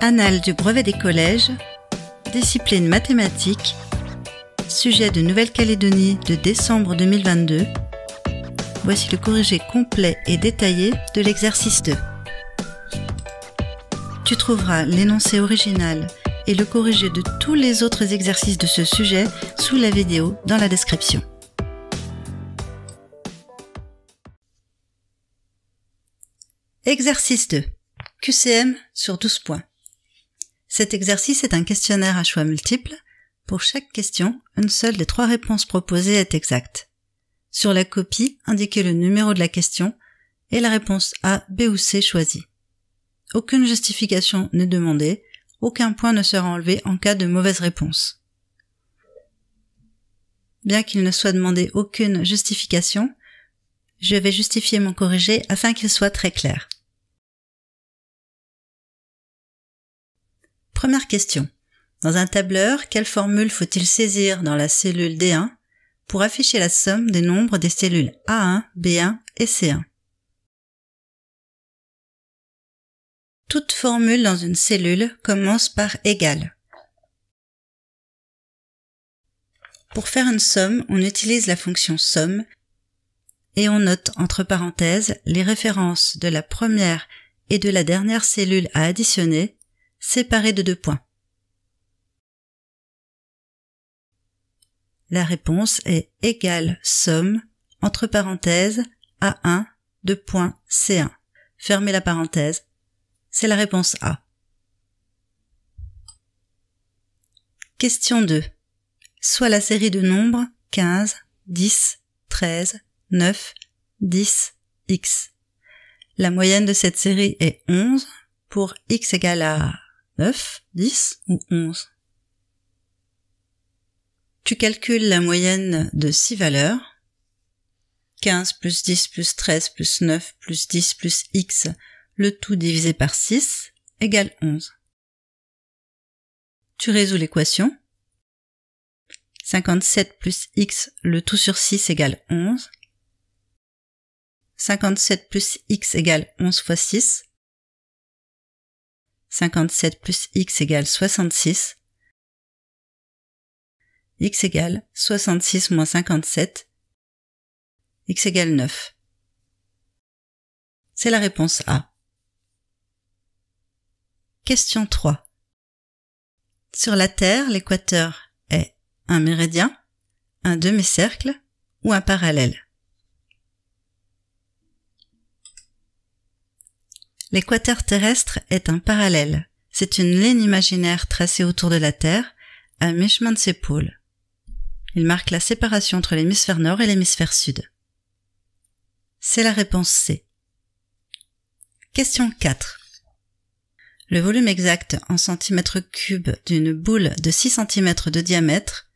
Annales du brevet des collèges, discipline mathématiques, sujet de Nouvelle-Calédonie de décembre 2022. Voici le corrigé complet et détaillé de l'exercice 2. Tu trouveras l'énoncé original et le corrigé de tous les autres exercices de ce sujet sous la vidéo dans la description. Exercice 2. QCM sur 12 points. Cet exercice est un questionnaire à choix multiples. Pour chaque question, une seule des 3 réponses proposées est exacte. Sur la copie, indiquez le numéro de la question et la réponse A, B ou C choisie. Aucune justification n'est demandée, aucun point ne sera enlevé en cas de mauvaise réponse. Bien qu'il ne soit demandé aucune justification, je vais justifier mon corrigé afin qu'il soit très clair. Première question. Dans un tableur, quelle formule faut-il saisir dans la cellule D1 pour afficher la somme des nombres des cellules A1, B1 et C1? Toute formule dans une cellule commence par égal. Pour faire une somme, on utilise la fonction somme et on note entre parenthèses les références de la première et de la dernière cellule à additionner, séparées de 2 points. La réponse est égale somme, entre parenthèses, A1, 2 points, C1. Fermez la parenthèse. C'est la réponse A. Question 2. Soit la série de nombres 15, 10, 13, 9, 10, x. La moyenne de cette série est 11 pour x égale à 9, 10 ou 11. Tu calcules la moyenne de 6 valeurs. 15 plus 10 plus 13 plus 9 plus 10 plus x, le tout divisé par 6, égale 11. Tu résous l'équation. 57 plus x, le tout sur 6 égale 11. 57 plus x égale 11 fois 6. 57 plus x égale 66. X égale 66 moins 57. X égale 9. C'est la réponse A. Question 3. Sur la Terre, l'équateur est un méridien, un demi-cercle ou un parallèle. L'équateur terrestre est un parallèle. C'est une ligne imaginaire tracée autour de la Terre, à mi-chemin de ses pôles. Il marque la séparation entre l'hémisphère nord et l'hémisphère sud. C'est la réponse C. Question 4. Le volume exact en centimètres cubes d'une boule de 6 cm de diamètre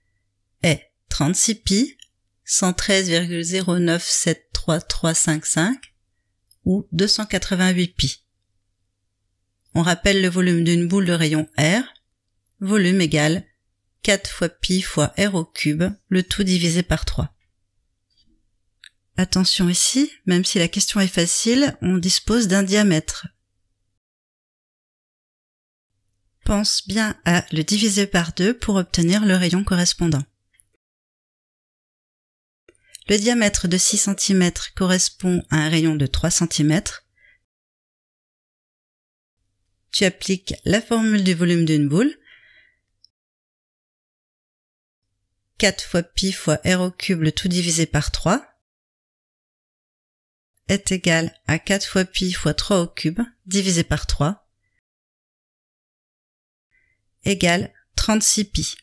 est 36 pi, 113,0973355 ou 288 pi. On rappelle le volume d'une boule de rayon R. Volume égale 4 fois pi fois r au cube, le tout divisé par 3. Attention ici, même si la question est facile, on dispose d'un diamètre. Pense bien à le diviser par 2 pour obtenir le rayon correspondant. Le diamètre de 6 cm correspond à un rayon de 3 cm. Tu appliques la formule du volume d'une boule. 4 fois pi fois r au cube, le tout divisé par 3, est égal à 4 fois pi fois 3 au cube, divisé par 3, égale 36 pi.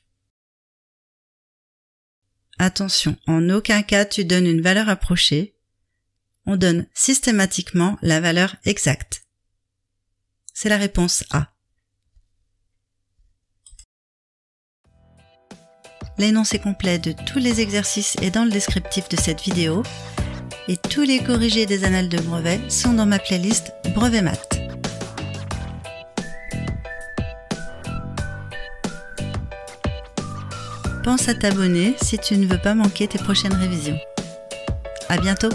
Attention, en aucun cas tu donnes une valeur approchée. On donne systématiquement la valeur exacte. C'est la réponse A. L'énoncé complet de tous les exercices est dans le descriptif de cette vidéo et tous les corrigés des annales de brevet sont dans ma playlist Brevet Maths. Pense à t'abonner si tu ne veux pas manquer tes prochaines révisions. À bientôt!